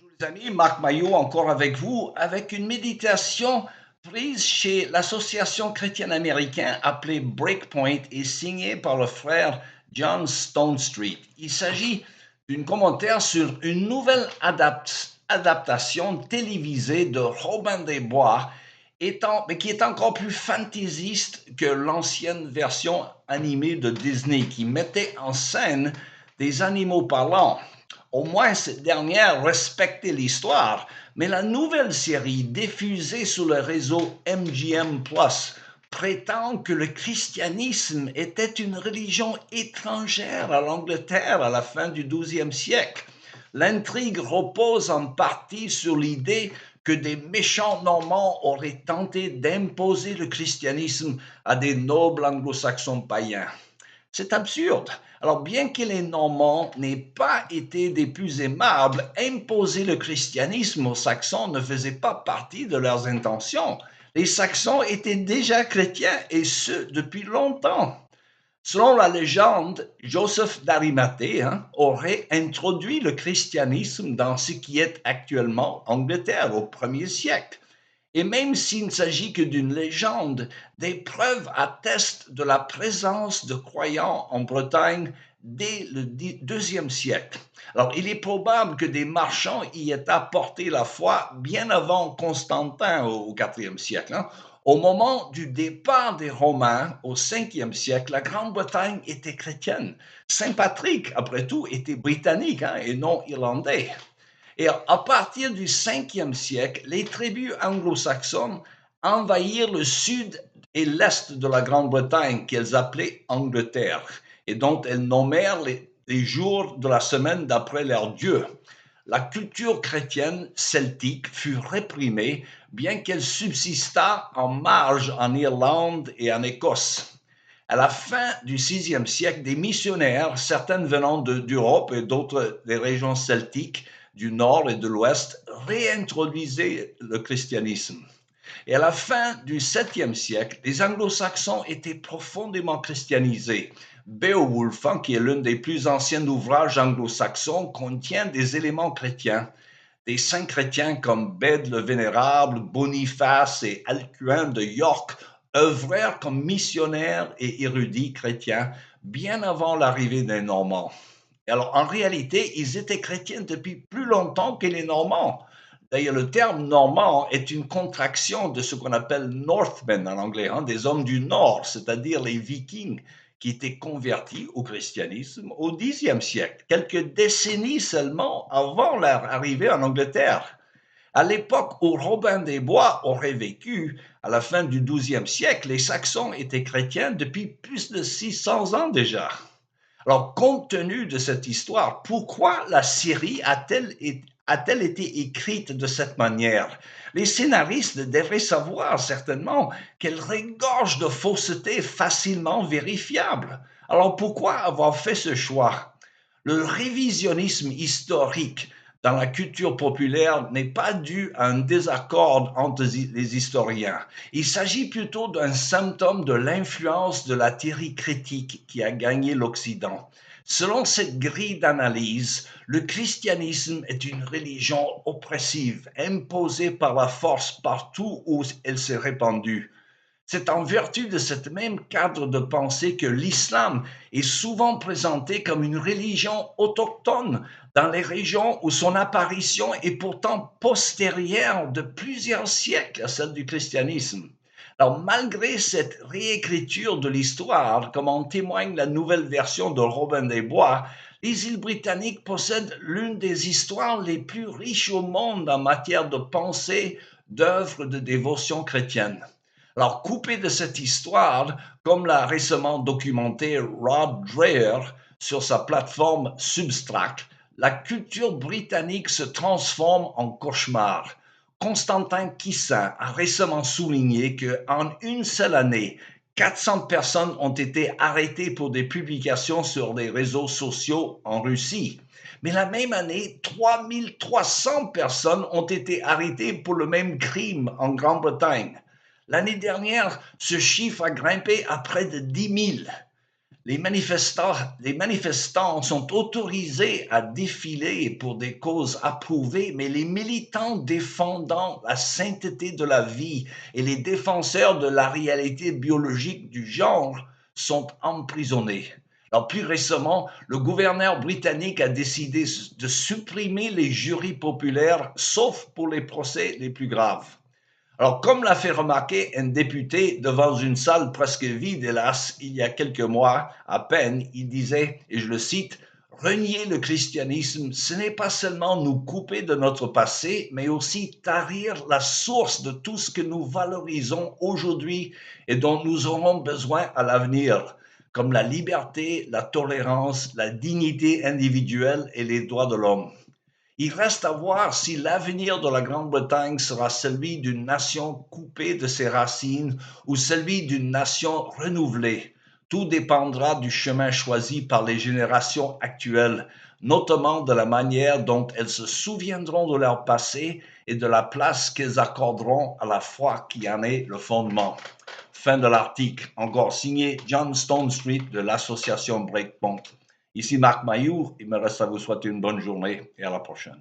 Bonjour les amis, Marc Maillot encore avec vous, avec une méditation prise chez l'Association chrétienne américaine appelée Breakpoint et signée par le frère John Stonestreet. Il s'agit d'un commentaire sur une nouvelle adaptation télévisée de Robin des Bois, mais qui est encore plus fantaisiste que l'ancienne version animée de Disney, qui mettait en scène des animaux parlants. Au moins, cette dernière respectait l'histoire, mais la nouvelle série diffusée sur le réseau MGM Plus prétend que le christianisme était une religion étrangère à l'Angleterre à la fin du XIIe siècle. L'intrigue repose en partie sur l'idée que des méchants Normands auraient tenté d'imposer le christianisme à des nobles anglo-saxons païens. C'est absurde. Alors, bien que les Normands n'aient pas été des plus aimables, imposer le christianisme aux Saxons ne faisait pas partie de leurs intentions. Les Saxons étaient déjà chrétiens, et ce, depuis longtemps. Selon la légende, Joseph d'Arimathée aurait introduit le christianisme dans ce qui est actuellement Angleterre au 1er siècle. Et même s'il ne s'agit que d'une légende, des preuves attestent de la présence de croyants en Bretagne dès le IIe siècle. Alors, il est probable que des marchands y aient apporté la foi bien avant Constantin au IVe siècle. Au moment du départ des Romains au 5e siècle, la Grande-Bretagne était chrétienne. Saint Patrick, après tout, était britannique et non irlandais. Et à partir du 5e siècle, les tribus anglo-saxonnes envahirent le sud et l'est de la Grande-Bretagne, qu'elles appelaient Angleterre, et dont elles nommèrent les jours de la semaine d'après leur dieu. La culture chrétienne celtique fut réprimée, bien qu'elle subsistât en marge en Irlande et en Écosse. À la fin du 6e siècle, des missionnaires, certains venant d'Europe et d'autres des régions celtiques, du nord et de l'ouest, réintroduisaient le christianisme. Et à la fin du 7e siècle, les anglo-saxons étaient profondément christianisés. Beowulf, qui est l'un des plus anciens ouvrages anglo-saxons, contient des éléments chrétiens. Des saints chrétiens comme Bède le Vénérable, Boniface et Alcuin de York œuvrèrent comme missionnaires et érudits chrétiens bien avant l'arrivée des Normands. Alors, en réalité, ils étaient chrétiens depuis plus longtemps que les Normands. D'ailleurs, le terme normand est une contraction de ce qu'on appelle Northmen en anglais, des hommes du Nord, c'est-à-dire les Vikings qui étaient convertis au christianisme au Xe siècle, quelques décennies seulement avant leur arrivée en Angleterre. À l'époque où Robin des Bois aurait vécu, à la fin du XIIe siècle, les Saxons étaient chrétiens depuis plus de 600 ans déjà. Alors, compte tenu de cette histoire, pourquoi la série a-t-elle été écrite de cette manière? Les scénaristes devraient savoir certainement qu'elle regorge de faussetés facilement vérifiables. Alors, pourquoi avoir fait ce choix? Le révisionnisme historique dans la culture populaire n'est pas dû à un désaccord entre les historiens. Il s'agit plutôt d'un symptôme de l'influence de la théorie critique qui a gagné l'Occident. Selon cette grille d'analyse, le christianisme est une religion oppressive, imposée par la force partout où elle s'est répandue. C'est en vertu de ce même cadre de pensée que l'islam est souvent présenté comme une religion autochtone dans les régions où son apparition est pourtant postérieure de plusieurs siècles à celle du christianisme. Alors, malgré cette réécriture de l'histoire, comme en témoigne la nouvelle version de Robin des Bois, les îles britanniques possèdent l'une des histoires les plus riches au monde en matière de pensée, d'œuvres de dévotion chrétienne. Alors, coupé de cette histoire, comme l'a récemment documenté Rod Dreher sur sa plateforme Substract, la culture britannique se transforme en cauchemar. Constantin Kissin a récemment souligné qu'en une seule année, 400 personnes ont été arrêtées pour des publications sur les réseaux sociaux en Russie. Mais la même année, 3300 personnes ont été arrêtées pour le même crime en Grande-Bretagne. L'année dernière, ce chiffre a grimpé à près de 10 000. Les manifestants sont autorisés à défiler pour des causes approuvées, mais les militants défendant la sainteté de la vie et les défenseurs de la réalité biologique du genre sont emprisonnés. Alors, plus récemment, le gouverneur britannique a décidé de supprimer les jurys populaires, sauf pour les procès les plus graves. Alors, comme l'a fait remarquer un député devant une salle presque vide, hélas, il y a quelques mois à peine, il disait, et je le cite, renier le christianisme, ce n'est pas seulement nous couper de notre passé, mais aussi tarir la source de tout ce que nous valorisons aujourd'hui et dont nous aurons besoin à l'avenir, comme la liberté, la tolérance, la dignité individuelle et les droits de l'homme. Il reste à voir si l'avenir de la Grande-Bretagne sera celui d'une nation coupée de ses racines ou celui d'une nation renouvelée. Tout dépendra du chemin choisi par les générations actuelles, notamment de la manière dont elles se souviendront de leur passé et de la place qu'elles accorderont à la foi qui en est le fondement. Fin de l'article, encore signé John Stonestreet de l'association Breakpoint. Ici Marc Mailloux, il me reste à vous souhaiter une bonne journée et à la prochaine.